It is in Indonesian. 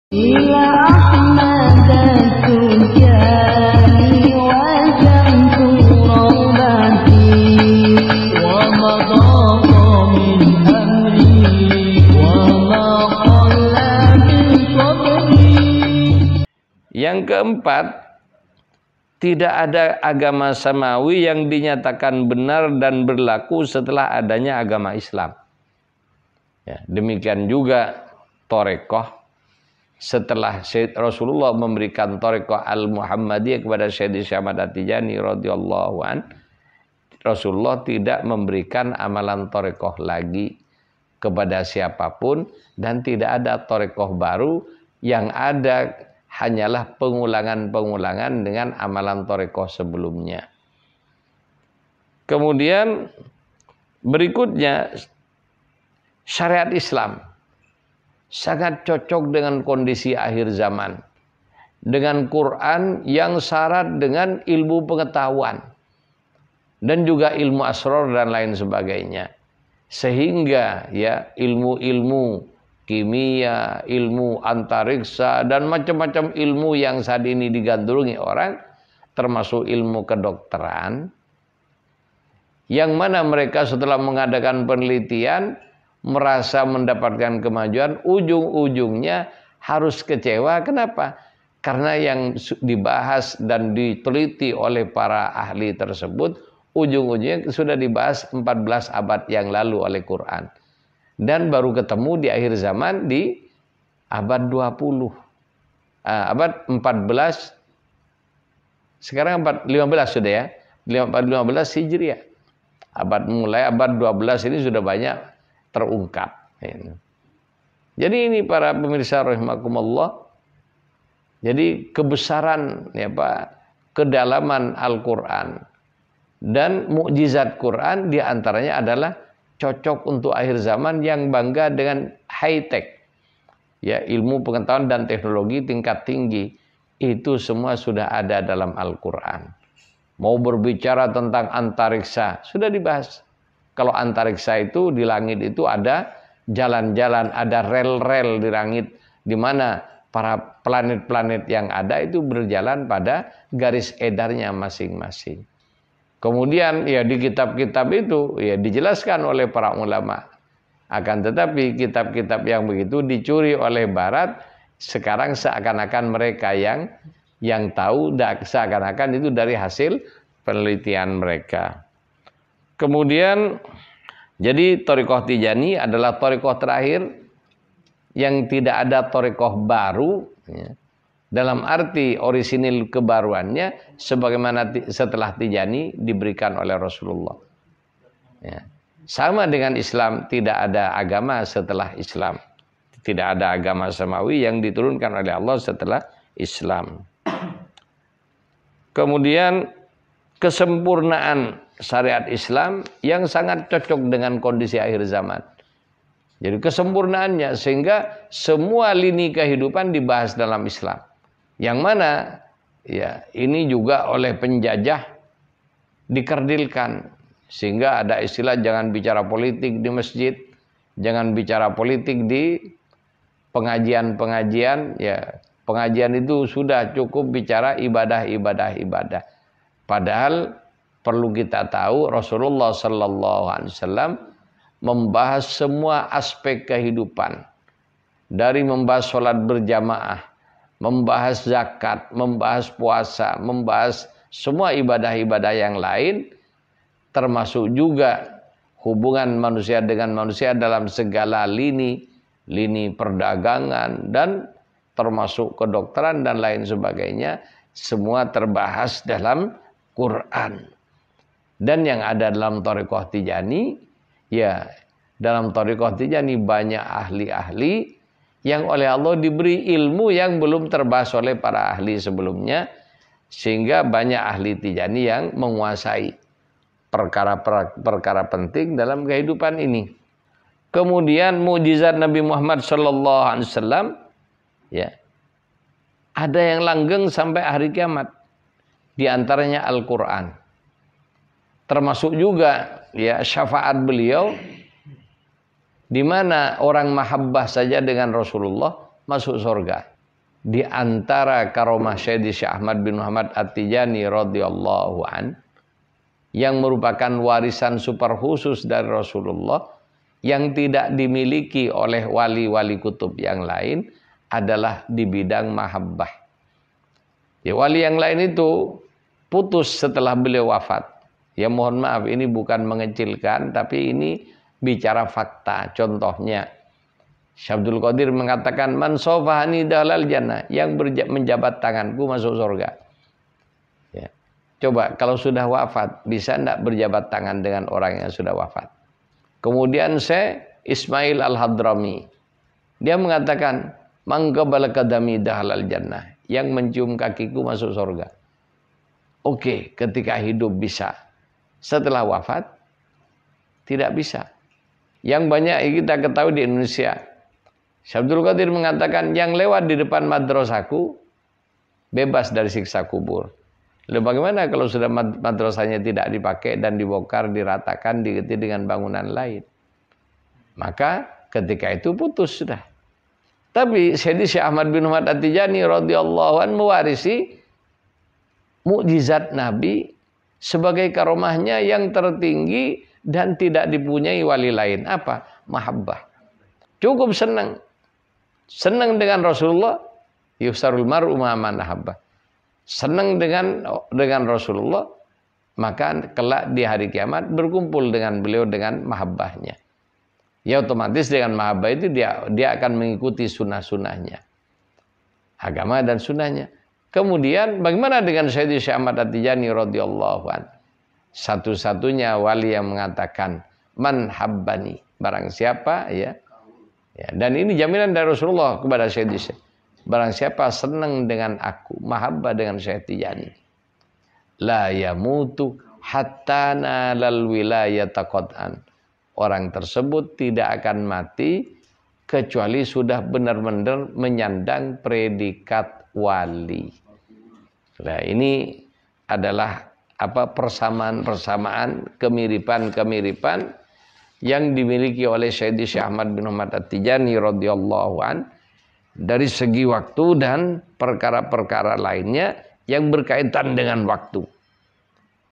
إلى أحمد التجاني وجمت رغبتي ومضى من أمري وما قل من صبري. Yang keempat, tidak ada agama samawi yang dinyatakan benar dan berlaku setelah adanya agama Islam. Ya, demikian juga Torekoh. Setelah Rasulullah memberikan Torekoh Al-Muhammadiyah kepada Syed Ahmad At-Tijani radhiyallahu an, Rasulullah tidak memberikan amalan Torekoh lagi kepada siapapun, dan tidak ada Torekoh baru. Yang ada hanyalah pengulangan-pengulangan dengan amalan Torekoh sebelumnya. Kemudian berikutnya, syariat Islam sangat cocok dengan kondisi akhir zaman, dengan Quran yang syarat dengan ilmu pengetahuan dan juga ilmu asrar dan lain sebagainya, sehingga ya ilmu-ilmu kimia, ilmu antariksa dan macam-macam ilmu yang saat ini digandrungi orang, termasuk ilmu kedokteran, yang mana mereka setelah mengadakan penelitian merasa mendapatkan kemajuan, ujung-ujungnya harus kecewa. Kenapa? Karena yang dibahas dan diteliti oleh para ahli tersebut ujung-ujungnya sudah dibahas 14 abad yang lalu oleh Quran, dan baru ketemu di akhir zaman di abad 20, abad 14, sekarang abad 15 sudah ya, abad 15 Hijriah. Mulai abad 12 ini sudah banyak terungkap. Jadi ini para pemirsa rahimakumullah, jadi kebesaran ya Pak, kedalaman Al-Quran dan mukjizat Quran diantaranya adalah cocok untuk akhir zaman yang bangga dengan high tech, ya ilmu pengetahuan dan teknologi tingkat tinggi, itu semua sudah ada dalam Al-Quran. Mau berbicara tentang antariksa sudah dibahas. Kalau antariksa itu di langit itu ada jalan-jalan, ada rel-rel di langit, di mana para planet-planet yang ada itu berjalan pada garis edarnya masing-masing. Kemudian ya di kitab-kitab itu ya dijelaskan oleh para ulama. Akan tetapi kitab-kitab yang begitu dicuri oleh Barat, sekarang seakan-akan mereka yang tahu, seakan-akan itu dari hasil penelitian mereka. Kemudian, jadi Thariqah Tijani adalah thariqah terakhir yang tidak ada thariqah baru, ya, dalam arti orisinil kebaruannya, sebagaimana setelah Tijani diberikan oleh Rasulullah. Ya. Sama dengan Islam, tidak ada agama setelah Islam. Tidak ada agama samawi yang diturunkan oleh Allah setelah Islam. Kemudian kesempurnaan syariat Islam yang sangat cocok dengan kondisi akhir zaman. Jadi kesempurnaannya sehingga semua lini kehidupan dibahas dalam Islam. Yang mana ya ini juga oleh penjajah dikerdilkan, sehingga ada istilah jangan bicara politik di masjid, jangan bicara politik di pengajian-pengajian, ya pengajian itu sudah cukup bicara ibadah. Padahal perlu kita tahu Rasulullah Sallallahu Alaihi Wasallam membahas semua aspek kehidupan, dari membahas sholat berjamaah, membahas zakat, membahas puasa, membahas semua ibadah-ibadah yang lain, termasuk juga hubungan manusia dengan manusia dalam segala lini perdagangan dan termasuk kedokteran dan lain sebagainya, semua terbahas dalam Quran. Dan yang ada dalam Thariqah Tijani, ya dalam Thariqah Tijani banyak ahli-ahli yang oleh Allah diberi ilmu yang belum terbahas oleh para ahli sebelumnya, sehingga banyak ahli Tijani yang menguasai perkara penting dalam kehidupan ini. Kemudian mukjizat Nabi Muhammad Sallallahu Alaihi Wasallam, ya ada yang langgeng sampai hari kiamat, di antaranya Al-Quran. Termasuk juga ya syafaat beliau, di mana orang mahabbah saja dengan Rasulullah masuk surga. di antara karomah Sayyidi Syekh Ahmad bin Muhammad At-Tijani radhiyallahu an yang merupakan warisan super khusus dari Rasulullah yang tidak dimiliki oleh wali-wali kutub yang lain adalah di bidang mahabbah. Ya, wali yang lain itu putus setelah beliau wafat. Ya mohon maaf, ini bukan mengecilkan, tapi ini bicara fakta. Contohnya, Syekh Abdul Qadir mengatakan, man sofahani dalal jannah, yang menjabat tanganku masuk surga. Ya. Coba kalau sudah wafat, bisa enggak berjabat tangan dengan orang yang sudah wafat? Kemudian Syekh Ismail Al-Hadrami, dia mengatakan, man qabala qadami dalal jannah, yang mencium kakiku masuk surga. Oke, ketika hidup bisa. Setelah wafat, tidak bisa. Yang banyak kita ketahui di Indonesia, Syekh Abdul Qadir mengatakan yang lewat di depan madrasahku bebas dari siksa kubur. Lalu bagaimana kalau sudah madrasahnya tidak dipakai dan dibongkar, diratakan, diganti dengan bangunan lain? Maka ketika itu putus sudah. Tapi Sayyidi Syekh Ahmad bin Muhammad At-Tijani radhiyallahu anhu mewarisi mukjizat Nabi sebagai karomahnya yang tertinggi dan tidak dipunyai wali lain. Apa? Mahabbah. Cukup senang. Senang dengan Rasulullah, yusarul mar'u ma'aman ahabbah. Senang dengan Rasulullah, maka kelak di hari kiamat berkumpul dengan beliau dengan mahabbahnya. Ya otomatis dengan mahabbah itu dia akan mengikuti sunnah-sunnahnya. Agama dan sunnahnya. Kemudian bagaimana dengan Sayyidi Syekh Ahmad At-Tijani radhiyallahu an? Satu-satunya wali yang mengatakan man habbani, barang siapa ya. Dan ini jaminan dari Rasulullah kepada Sayyidi Syekh. Barang siapa senang dengan aku, mahabbah dengan Syekh Tijani, la yamutu hatta nalal wilayata qat'an. Orang tersebut tidak akan mati kecuali sudah benar-benar menyandang predikat wali. Nah, ini adalah persamaan-persamaan, kemiripan-kemiripan yang dimiliki oleh Sayyidi Syekh Ahmad bin Muhammad At-Tijani radhiyallahu an dari segi waktu dan perkara-perkara lainnya yang berkaitan dengan waktu.